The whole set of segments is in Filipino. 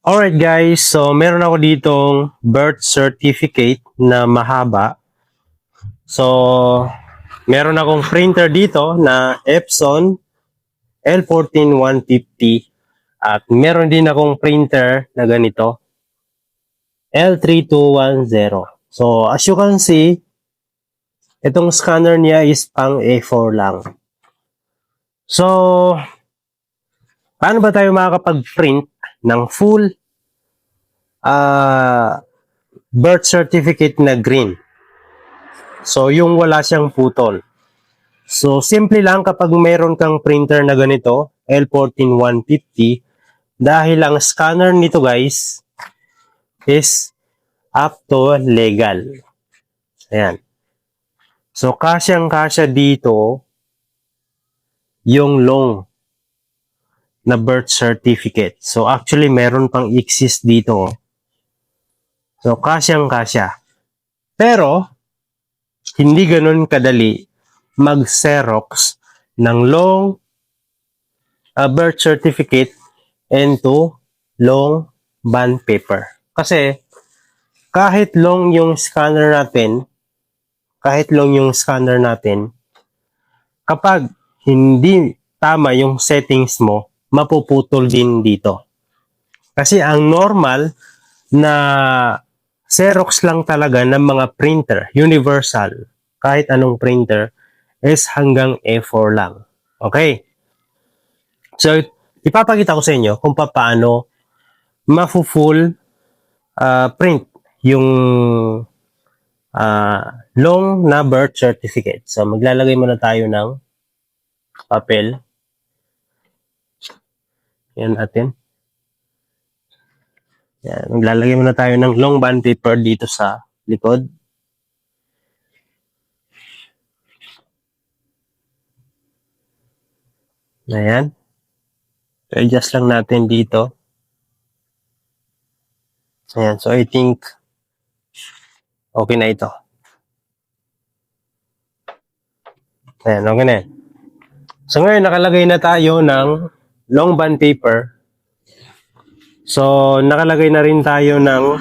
Alright guys, so meron ako ditong birth certificate na mahaba. So, meron akong printer dito na Epson L14150 at meron din akong printer na ganito L3210. So, as you can see, itong scanner niya is pang A4 lang. So, paano ba tayo makakapag-print ng full birth certificate na green? So, yung wala siyang putol. So, simple lang kapag mayroon kang printer na ganito, L14150, dahil ang scanner nito guys is up to legal. Ayan. So, kasyang-kasya dito yung long na birth certificate. So, actually, meron pang exist dito. So, kasyang-kasya. Pero, hindi ganun kadali mag-Xerox ng long birth certificate into long bond paper. Kasi, kahit long yung scanner natin, kapag hindi tama yung settings mo, mapuputol din dito. Kasi ang normal na Xerox lang talaga ng mga printer, universal, kahit anong printer, is hanggang A4 lang. Okay? So, ipapakita ko sa inyo kung paano mafu-full print yung long na birth certificate. So, maglalagay muna tayo ng papel. Yan natin. Yan, maglalagay muna tayo ng long bond paper dito sa likod. Ayan. So, adjust lang natin dito. Ayan. So, I think okay na ito. Ayan, okay na. So, ngayon nakalagay na tayo ng long bond paper. So, nakalagay na rin tayo ng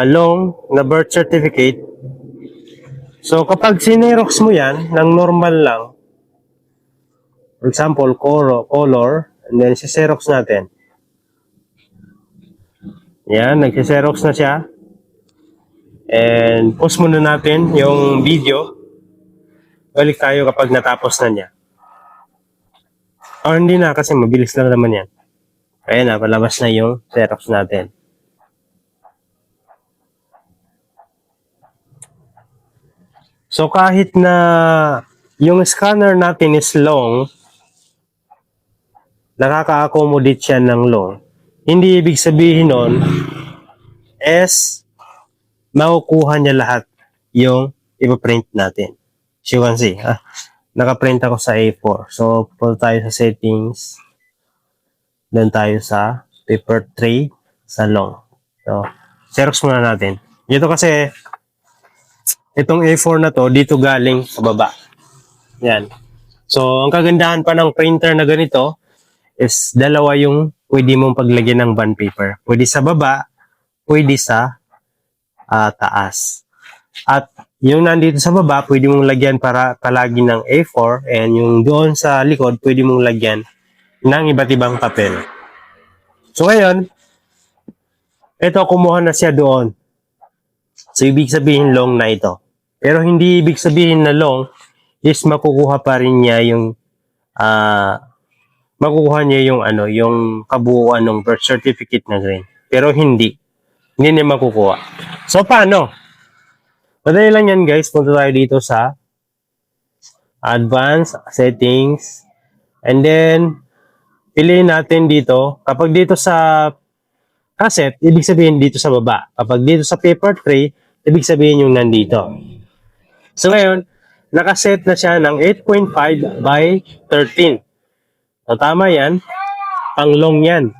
long na birth certificate. So, kapag sinerox mo yan ng normal lang, for example, color, and then si-xerox natin. Yan, nag-xerox na siya. And pause muna natin yung video. Balik tayo kapag natapos na niya. O hindi na, kasi mabilis lang naman yan. Ayan na, palabas na yung xerox natin. So kahit na yung scanner natin is long, nakaka-accommodate siya ng long, hindi ibig sabihin nun is makukuha niya lahat yung ipaprint natin. As you can see, nakaprint ako sa A4. So, punta tayo sa settings. Doon tayo sa paper tray sa long. So, xerox muna natin. Dito kasi, itong A4 na to, dito galing sa baba. Yan. So, ang kagandahan pa ng printer na ganito is dalawa yung pwede mong paglagyan ng bond paper. Pwede sa baba, pwede sa taas. At yung nandito sa baba, pwede mong lagyan para palagi ng A4, and yung doon sa likod, pwede mong lagyan ng iba't ibang papel. So ngayon, ito kumuha na siya doon. So ibig sabihin long na ito. Pero hindi ibig sabihin na long is makukuha pa rin niya yung yung kabuuan ng birth certificate na green. Pero hindi niya makukuha. So paano? Madali lang yan guys. Punta tayo dito sa Advanced Settings, and then piliin natin dito. Kapag dito sa cassette, ibig sabihin dito sa baba. Kapag dito sa paper tray, ibig sabihin yung nandito. So ngayon, nakaset na siya ng 8.5 by 13. So tama yan. Pang long yan.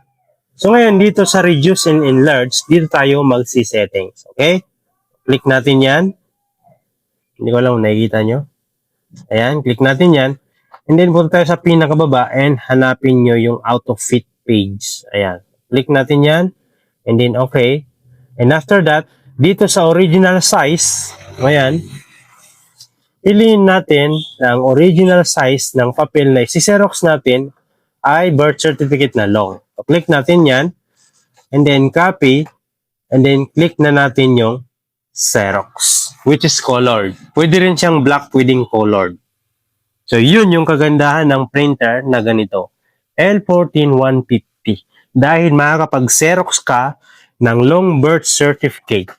So ngayon, dito sa reduce and enlarge, dito tayo magsi-settings. Okay? Click natin yan. Hindi ko alam kung nakikita nyo. Ayan, click natin yan. And then, punta tayo sa pinakababa and hanapin nyo yung out of fit page. Ayan. Click natin yan. And then okay. And after that, dito sa original size, ayan, piliin natin ang original size ng papel na isi-xerox natin ay birth certificate na long. So, click natin yan. And then copy. And then click na natin yung Xerox, which is colored. Pwede rin siyang black, pwedeng colored. So, yun yung kagandahan ng printer na ganito. L14150. Dahil makakapag-Xerox ka ng long birth certificate.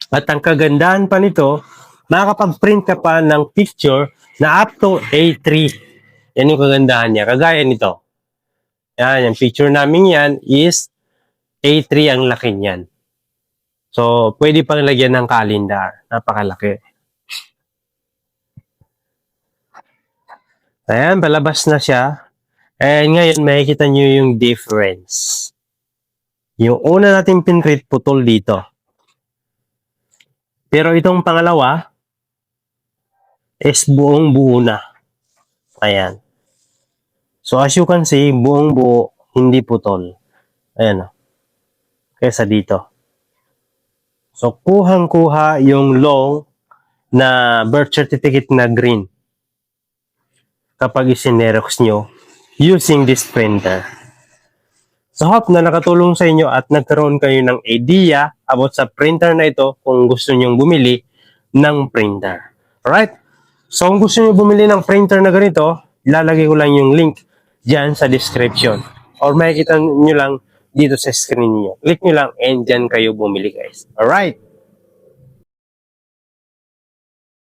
At ang kagandahan pa nito, makakapag-print ka pa ng picture na up to A3. Yan yung kagandahan niya. Kagaya nito. Yan, yung picture namin yan is A3 ang laki niyan. So, pwede pang lagyan ng calendar. Napakalaki. Ayan, palabas na siya. And ngayon, makikita nyo yung difference. Yung una nating pinrint, putol dito. Pero itong pangalawa, is buong buo na. Ayan. So, as you can see, buong buo, hindi putol. Ayan o. Kesa dito. So, kuhang-kuha yung long na birth certificate na green kapag isinerox nyo using this printer. So, hope na nakatulong sa inyo at nagkaroon kayo ng idea about sa printer na ito kung gusto nyong bumili ng printer. Alright? So, kung gusto nyo bumili ng printer na ganito, ilalagay ko lang yung link dyan sa description. Or makikita nyo lang dito sa screen niyo. Click nyo lang and dyan kayo bumili guys. Alright?